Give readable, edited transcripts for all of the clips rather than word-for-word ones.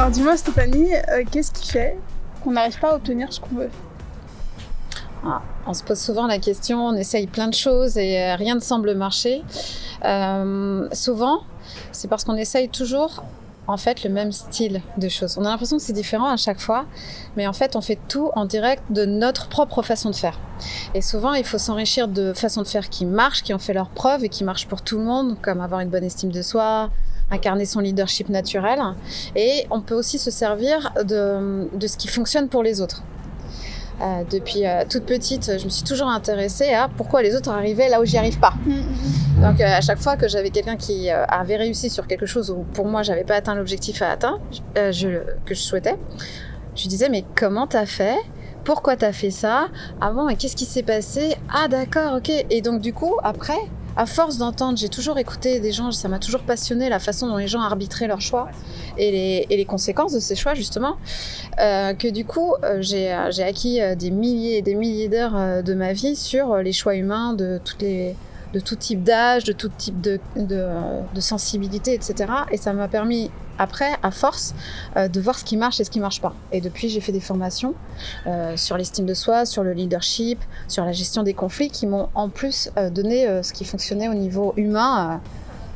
Alors dis-moi Stéphanie, qu'est-ce qui fait qu'on n'arrive pas à obtenir ce qu'on veut? On se pose souvent la question, on essaye plein de choses et rien ne semble marcher. Souvent, c'est parce qu'on essaye toujours en fait le même style de choses. On a l'impression que c'est différent à chaque fois, mais en fait on fait tout en direct de notre propre façon de faire. Et souvent il faut s'enrichir de façons de faire qui marchent, qui ont fait leurs preuves et qui marchent pour tout le monde, comme avoir une bonne estime de soi, incarner son leadership naturel. Et on peut aussi se servir de ce qui fonctionne pour les autres. Depuis toute petite, je me suis toujours intéressée à pourquoi les autres arrivaient là où j'y arrive pas. Donc à chaque fois que j'avais quelqu'un qui avait réussi sur quelque chose où pour moi j'avais pas atteint l'objectif à atteindre, que je souhaitais, je lui disais mais comment t'as fait ? Pourquoi t'as fait ça ? Ah bon, et qu'est-ce qui s'est passé ? Ah d'accord, ok. Et donc du coup après, à force d'entendre, j'ai toujours écouté des gens, ça m'a toujours passionné la façon dont les gens arbitraient leurs choix et les conséquences de ces choix justement, que du coup j'ai acquis des milliers et des milliers d'heures de ma vie sur les choix humains de tout type d'âge, de tout type de sensibilité, etc. Et ça m'a permis après, à force, de voir ce qui marche et ce qui marche pas. Et depuis, j'ai fait des formations sur l'estime de soi, sur le leadership, sur la gestion des conflits qui m'ont en plus donné ce qui fonctionnait au niveau humain,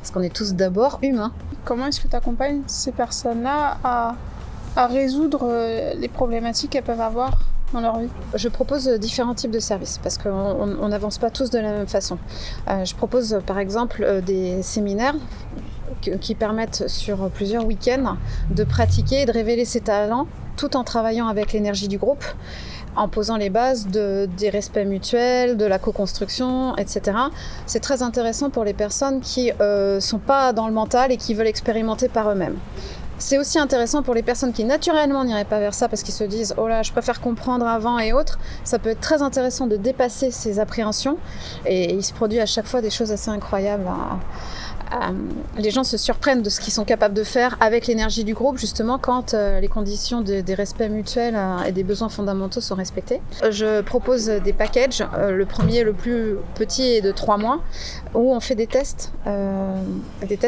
parce qu'on est tous d'abord humains. Comment est-ce que tu accompagnes ces personnes-là à résoudre les problématiques qu'elles peuvent avoir dans leur vie? Je propose différents types de services parce qu'on n'avance pas tous de la même façon. Je propose par exemple des séminaires qui permettent sur plusieurs week-ends de pratiquer et de révéler ses talents tout en travaillant avec l'énergie du groupe, en posant les bases des respects mutuels, de la co-construction, etc. C'est très intéressant pour les personnes qui sont pas dans le mental et qui veulent expérimenter par eux-mêmes. C'est aussi intéressant pour les personnes qui naturellement n'iraient pas vers ça parce qu'ils se disent « Oh là, je préfère comprendre avant » et autres. Ça peut être très intéressant de dépasser ces appréhensions et il se produit à chaque fois des choses assez incroyables. Les gens se surprennent de ce qu'ils sont capables de faire avec l'énergie du groupe, justement, quand les conditions des respects mutuels et des besoins fondamentaux sont respectés. Je propose des packages. Le premier, le plus petit, est de 3 mois, où on fait des tests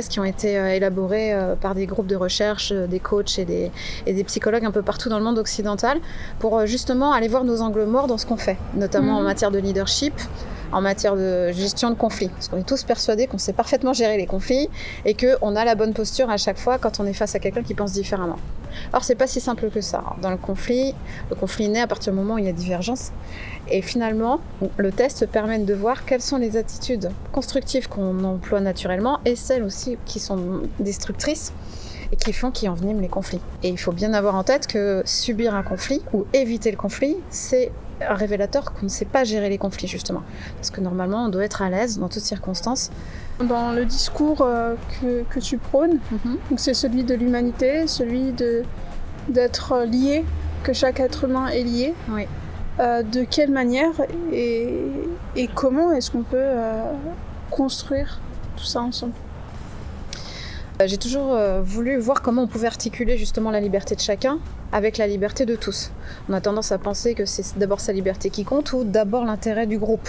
qui ont été élaborés par des groupes de recherche, des coachs et des psychologues un peu partout dans le monde occidental, pour justement aller voir nos angles morts dans ce qu'on fait, notamment en matière de leadership, en matière de gestion de conflits. Parce qu'on est tous persuadés qu'on sait parfaitement gérer les conflits et qu'on a la bonne posture à chaque fois quand on est face à quelqu'un qui pense différemment. Or, c'est pas si simple que ça. Dans le conflit naît à partir du moment où il y a divergence. Et finalement, le test permet de voir quelles sont les attitudes constructives qu'on emploie naturellement et celles aussi qui sont destructrices et qui enveniment les conflits. Et il faut bien avoir en tête que subir un conflit ou éviter le conflit, c'est un révélateur qu'on ne sait pas gérer les conflits, justement. Parce que normalement, on doit être à l'aise dans toutes circonstances. Dans le discours que tu prônes, donc c'est celui de l'humanité, celui d'être lié, que chaque être humain est lié. Oui. De quelle manière et comment est-ce qu'on peut construire tout ça ensemble? J'ai toujours voulu voir comment on pouvait articuler justement la liberté de chacun avec la liberté de tous. On a tendance à penser que c'est d'abord sa liberté qui compte ou d'abord l'intérêt du groupe.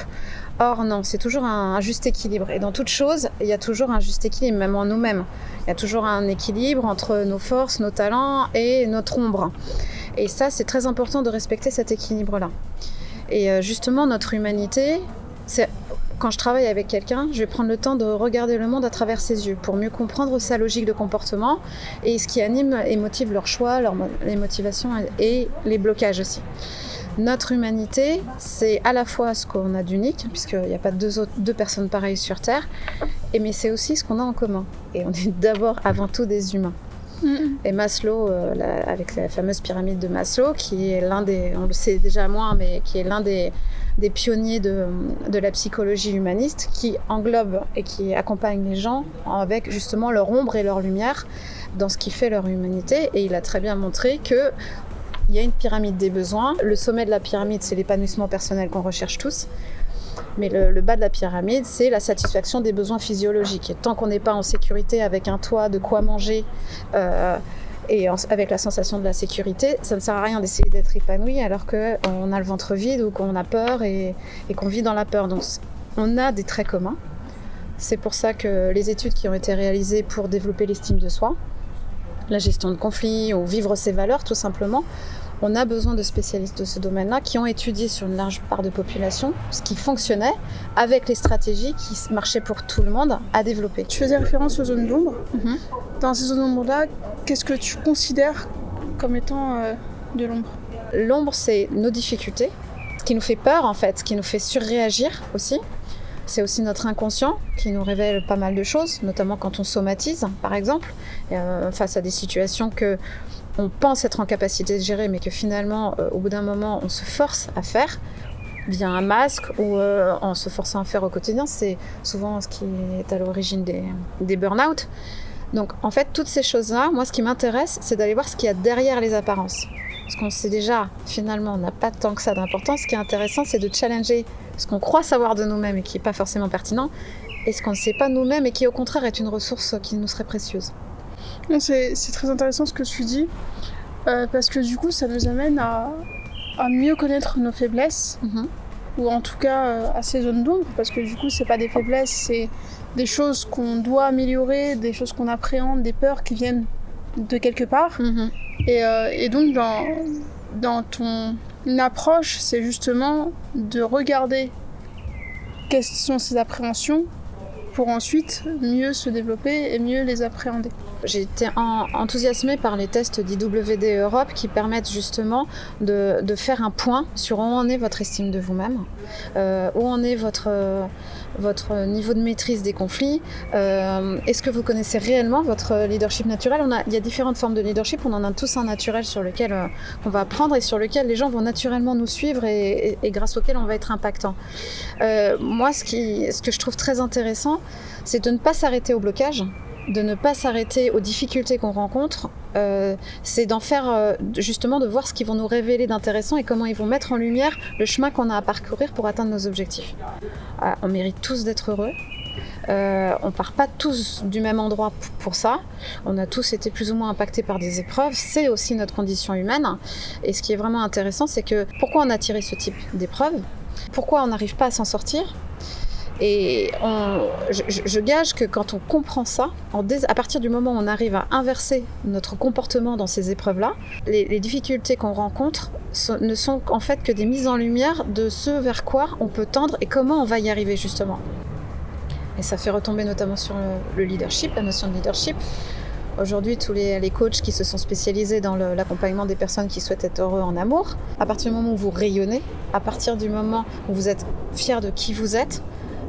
Or non, c'est toujours un juste équilibre. Et dans toute chose, il y a toujours un juste équilibre, même en nous-mêmes. Il y a toujours un équilibre entre nos forces, nos talents et notre ombre. Et ça, c'est très important de respecter cet équilibre-là. Et justement, notre humanité, quand je travaille avec quelqu'un, je vais prendre le temps de regarder le monde à travers ses yeux pour mieux comprendre sa logique de comportement et ce qui anime et motive leurs choix, les motivations et les blocages aussi. Notre humanité, c'est à la fois ce qu'on a d'unique, puisqu'il n'y a pas deux personnes pareilles sur Terre, mais c'est aussi ce qu'on a en commun. Et on est d'abord, avant tout, des humains. Et Maslow, avec la fameuse pyramide de Maslow, qui est l'un des, on le sait déjà moins, mais qui est l'un des pionniers de la psychologie humaniste, qui englobe et qui accompagne les gens avec justement leur ombre et leur lumière dans ce qui fait leur humanité. Et il a très bien montré que il y a une pyramide des besoins. Le sommet de la pyramide, c'est l'épanouissement personnel qu'on recherche tous. Mais le bas de la pyramide, c'est la satisfaction des besoins physiologiques. Et tant qu'on n'est pas en sécurité avec un toit, de quoi manger, avec la sensation de la sécurité, ça ne sert à rien d'essayer d'être épanoui alors qu'on a le ventre vide ou qu'on a peur et qu'on vit dans la peur. Donc on a des traits communs. C'est pour ça que les études qui ont été réalisées pour développer l'estime de soi, la gestion de conflits ou vivre ses valeurs tout simplement, on a besoin de spécialistes de ce domaine-là qui ont étudié sur une large part de population ce qui fonctionnait avec les stratégies qui marchaient pour tout le monde à développer. Tu faisais référence aux zones d'ombre. Dans ces zones d'ombre-là, qu'est-ce que tu considères comme étant de l'ombre ? L'ombre, c'est nos difficultés, ce qui nous fait peur en fait, ce qui nous fait surréagir aussi. C'est aussi notre inconscient qui nous révèle pas mal de choses, notamment quand on somatise, par exemple, face à des situations que on pense être en capacité de gérer, mais que finalement, au bout d'un moment, on se force à faire via un masque ou en se forçant à faire au quotidien. C'est souvent ce qui est à l'origine des burn-out. Donc, en fait, toutes ces choses-là, moi, ce qui m'intéresse, c'est d'aller voir ce qu'il y a derrière les apparences. Parce qu'on sait déjà, finalement, on n'a pas tant que ça d'importance. Ce qui est intéressant, c'est de challenger ce qu'on croit savoir de nous-mêmes et qui n'est pas forcément pertinent, et ce qu'on ne sait pas nous-mêmes et qui, au contraire, est une ressource qui nous serait précieuse. C'est très intéressant ce que tu dis, parce que du coup, ça nous amène à mieux connaître nos faiblesses, ou en tout cas à ces zones d'ombre, parce que du coup, c'est pas des faiblesses, c'est des choses qu'on doit améliorer, des choses qu'on appréhende, des peurs qui viennent de quelque part. Et donc, dans ton approche, c'est justement de regarder quelles sont ces appréhensions pour ensuite mieux se développer et mieux les appréhender. J'ai été enthousiasmée par les tests d'IWD Europe qui permettent justement de faire un point sur où en est votre estime de vous-même, où en est votre niveau de maîtrise des conflits, est-ce que vous connaissez réellement votre leadership naturel. Il y a différentes formes de leadership, on en a tous un naturel sur lequel on va apprendre et sur lequel les gens vont naturellement nous suivre et grâce auquel on va être impactant. Moi, ce que je trouve très intéressant, c'est de ne pas s'arrêter au blocage, de ne pas s'arrêter aux difficultés qu'on rencontre, c'est d'en faire justement de voir ce qu'ils vont nous révéler d'intéressant et comment ils vont mettre en lumière le chemin qu'on a à parcourir pour atteindre nos objectifs. On mérite tous d'être heureux. On part pas tous du même endroit pour ça. On a tous été plus ou moins impactés par des épreuves. C'est aussi notre condition humaine. Et ce qui est vraiment intéressant, c'est que pourquoi on a tiré ce type d'épreuve ? Pourquoi on n'arrive pas à s'en sortir ? Et je gage que quand on comprend ça, à partir du moment où on arrive à inverser notre comportement dans ces épreuves-là, les difficultés qu'on rencontre ne sont en fait que des mises en lumière de ce vers quoi on peut tendre et comment on va y arriver justement. Et ça fait retomber notamment sur le leadership, la notion de leadership. Aujourd'hui, tous les coachs qui se sont spécialisés dans l'accompagnement des personnes qui souhaitent être heureux en amour, à partir du moment où vous rayonnez, à partir du moment où vous êtes fier de qui vous êtes,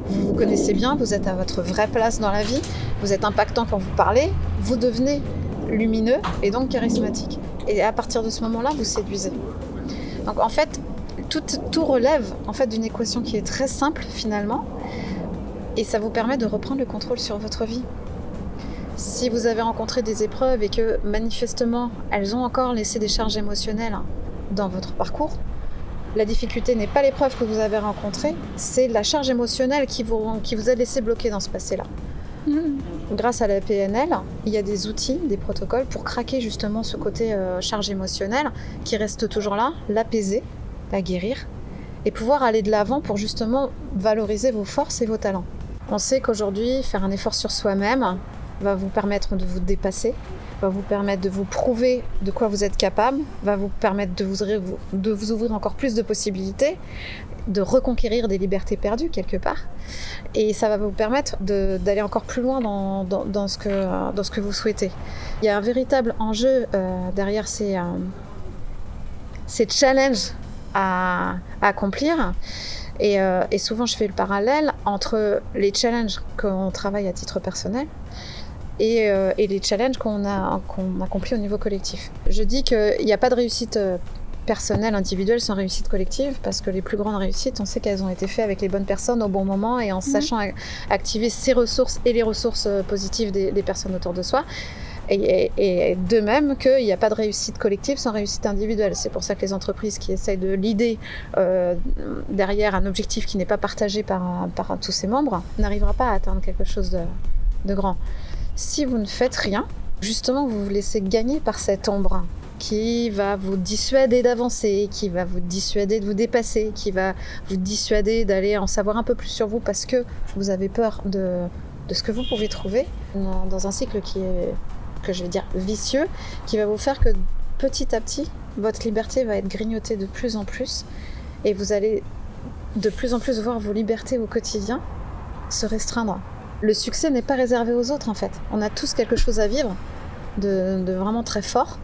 vous vous connaissez bien, vous êtes à votre vraie place dans la vie, vous êtes impactant quand vous parlez, vous devenez lumineux et donc charismatique. Et à partir de ce moment-là, vous séduisez. Donc en fait, tout relève en fait d'une équation qui est très simple finalement, et ça vous permet de reprendre le contrôle sur votre vie. Si vous avez rencontré des épreuves et que manifestement elles ont encore laissé des charges émotionnelles dans votre parcours, la difficulté n'est pas l'épreuve que vous avez rencontrée, c'est la charge émotionnelle qui vous a laissé bloquer dans ce passé-là. Grâce à la PNL, il y a des outils, des protocoles pour craquer justement ce côté charge émotionnelle qui reste toujours là, l'apaiser, la guérir et pouvoir aller de l'avant pour justement valoriser vos forces et vos talents. On sait qu'aujourd'hui, faire un effort sur soi-même va vous permettre de vous dépasser, va vous permettre de vous prouver de quoi vous êtes capable, va vous permettre de vous ouvrir encore plus de possibilités, de reconquérir des libertés perdues quelque part. Et ça va vous permettre d'aller encore plus loin dans ce que vous souhaitez. Il y a un véritable enjeu derrière ces challenges à accomplir. Et souvent, je fais le parallèle entre les challenges qu'on travaille à titre personnel et les challenges qu'on accomplit au niveau collectif. Je dis qu'il n'y a pas de réussite personnelle, individuelle, sans réussite collective, parce que les plus grandes réussites, on sait qu'elles ont été faites avec les bonnes personnes au bon moment et en sachant activer ses ressources et les ressources positives des personnes autour de soi. Et de même qu'il n'y a pas de réussite collective sans réussite individuelle. C'est pour ça que les entreprises qui essayent de leader derrière un objectif qui n'est pas partagé par tous ses membres n'arriveront pas à atteindre quelque chose de grand. Si vous ne faites rien, justement vous vous laissez gagner par cette ombre qui va vous dissuader d'avancer, qui va vous dissuader de vous dépasser, qui va vous dissuader d'aller en savoir un peu plus sur vous parce que vous avez peur de ce que vous pouvez trouver dans un cycle qui est que je vais dire vicieux, qui va vous faire que petit à petit, votre liberté va être grignotée de plus en plus et vous allez de plus en plus voir vos libertés au quotidien se restreindre. Le succès n'est pas réservé aux autres en fait. On a tous quelque chose à vivre de vraiment très fort.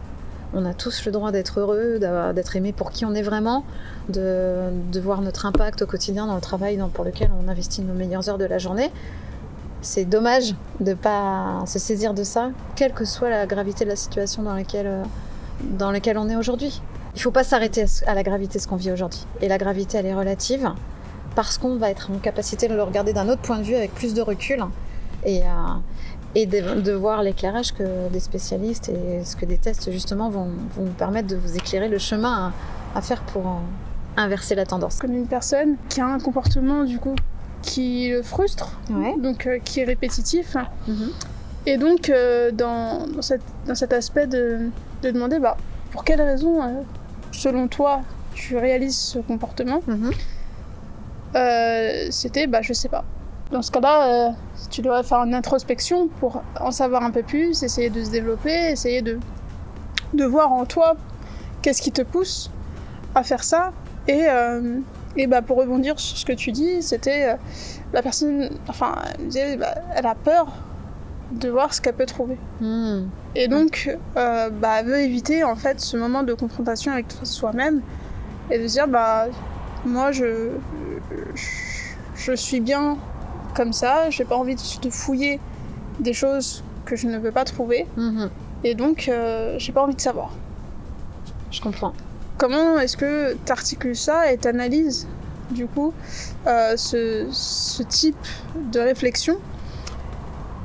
On a tous le droit d'être heureux, d'être aimé pour qui on est vraiment, de voir notre impact au quotidien dans le travail pour lequel on investit nos meilleures heures de la journée. C'est dommage de ne pas se saisir de ça, quelle que soit la gravité de la situation dans laquelle on est aujourd'hui. Il ne faut pas s'arrêter à la gravité de ce qu'on vit aujourd'hui. Et la gravité, elle est relative parce qu'on va être en capacité de le regarder d'un autre point de vue avec plus de recul et de voir l'éclairage que des spécialistes et ce que des tests justement vont vous permettre de vous éclairer le chemin à faire pour inverser la tendance. Je connais une personne qui a un comportement du coup qui le frustre, donc qui est répétitif. Et donc dans cet aspect de demander pour quelle raison selon toi tu réalises ce comportement, c'était je sais pas. Dans ce cas-là, tu dois faire une introspection pour en savoir un peu plus, essayer de se développer, essayer de voir en toi qu'est-ce qui te pousse à faire ça. Et pour rebondir sur ce que tu dis, c'était la personne, elle disait, elle a peur de voir ce qu'elle peut trouver. Et donc, elle veut éviter en fait ce moment de confrontation avec soi-même et de se dire, moi je suis bien comme ça, j'ai pas envie de fouiller des choses que je ne veux pas trouver, et donc j'ai pas envie de savoir. Je comprends. Comment est-ce que tu articules ça et t'analyses du coup ce type de réflexion,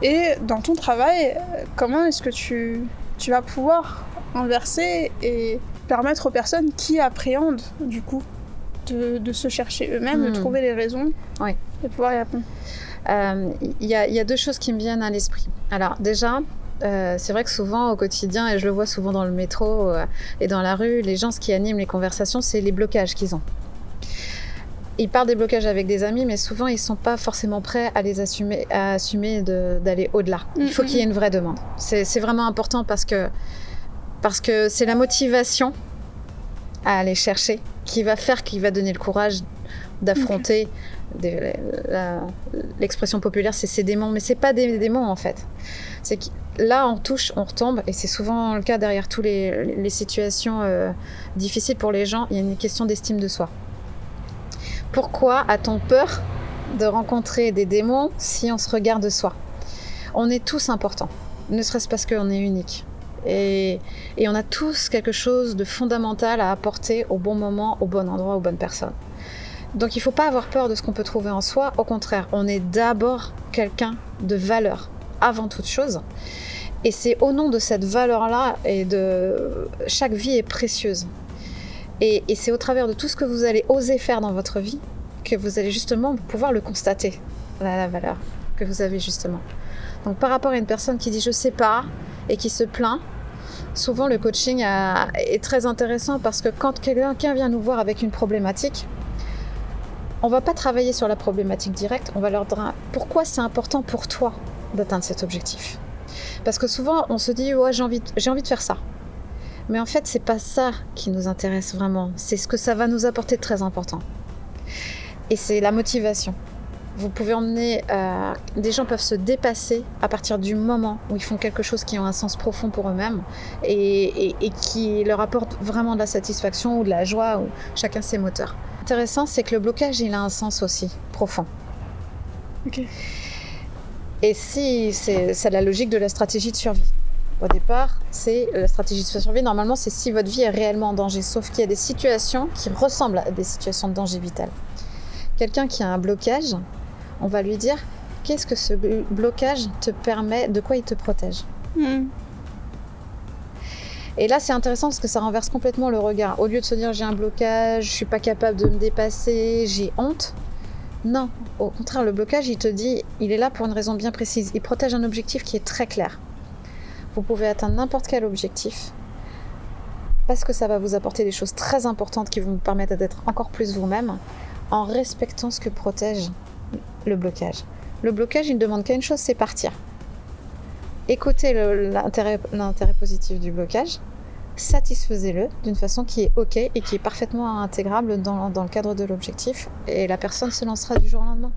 et dans ton travail, comment est-ce que tu vas pouvoir inverser et permettre aux personnes qui appréhendent du coup de se chercher eux-mêmes, de trouver les raisons et pouvoir y répondre. Il y a deux choses qui me viennent à l'esprit. Alors déjà, c'est vrai que souvent au quotidien, et je le vois souvent dans le métro et dans la rue, les gens, ce qui anime les conversations, c'est les blocages qu'ils ont. Ils parlent des blocages avec des amis, mais souvent ils ne sont pas forcément prêts à assumer d'aller au-delà. Il faut qu'il y ait une vraie demande. C'est vraiment important parce que c'est la motivation à aller chercher qui va donner le courage d'affronter. L'expression populaire, c'est ces démons, mais c'est pas des démons en fait. C'est que là on touche, on retombe, et c'est souvent le cas derrière toutes les situations difficiles pour les gens. Il y a une question d'estime de soi. Pourquoi a-t-on peur de rencontrer des démons si on se regarde soi? On est tous importants, ne serait-ce parce qu'on est unique. Et on a tous quelque chose de fondamental à apporter au bon moment, au bon endroit, aux bonnes personnes. Donc il ne faut pas avoir peur de ce qu'on peut trouver en soi. Au contraire, on est d'abord quelqu'un de valeur, avant toute chose. Et c'est au nom de cette valeur-là, et chaque vie est précieuse. Et c'est au travers de tout ce que vous allez oser faire dans votre vie que vous allez justement pouvoir le constater, la valeur que vous avez justement. Donc par rapport à une personne qui dit « je sais pas » et qui se plaint, souvent le coaching est très intéressant, parce que quand quelqu'un vient nous voir avec une problématique, on ne va pas travailler sur la problématique directe, on va leur dire pourquoi c'est important pour toi d'atteindre cet objectif. Parce que souvent on se dit « ouais, j'ai envie de faire ça ». Mais en fait, c'est pas ça qui nous intéresse vraiment. C'est ce que ça va nous apporter de très important. Et c'est la motivation. Vous pouvez emmener... des gens peuvent se dépasser à partir du moment où ils font quelque chose qui a un sens profond pour eux-mêmes et qui leur apporte vraiment de la satisfaction ou de la joie, ou chacun ses moteurs. Intéressant, c'est que le blocage, il a un sens aussi profond. Ok. Et c'est la logique de la stratégie de survie. Au départ, c'est la stratégie de survie. Normalement, c'est si votre vie est réellement en danger. Sauf qu'il y a des situations qui ressemblent à des situations de danger vital. Quelqu'un qui a un blocage, on va lui dire qu'est-ce que ce blocage te permet, de quoi il te protège. Et là, c'est intéressant parce que ça renverse complètement le regard. Au lieu de se dire j'ai un blocage, je suis pas capable de me dépasser, j'ai honte. Non, au contraire, le blocage, il te dit, il est là pour une raison bien précise. Il protège un objectif qui est très clair. Vous pouvez atteindre n'importe quel objectif parce que ça va vous apporter des choses très importantes qui vont vous permettre d'être encore plus vous-même, en respectant ce que protège le blocage. Le blocage, il ne demande qu'à une chose, c'est partir. écoutez l'intérêt positif du blocage, satisfaisez-le d'une façon qui est OK et qui est parfaitement intégrable dans le cadre de l'objectif, et la personne se lancera du jour au lendemain.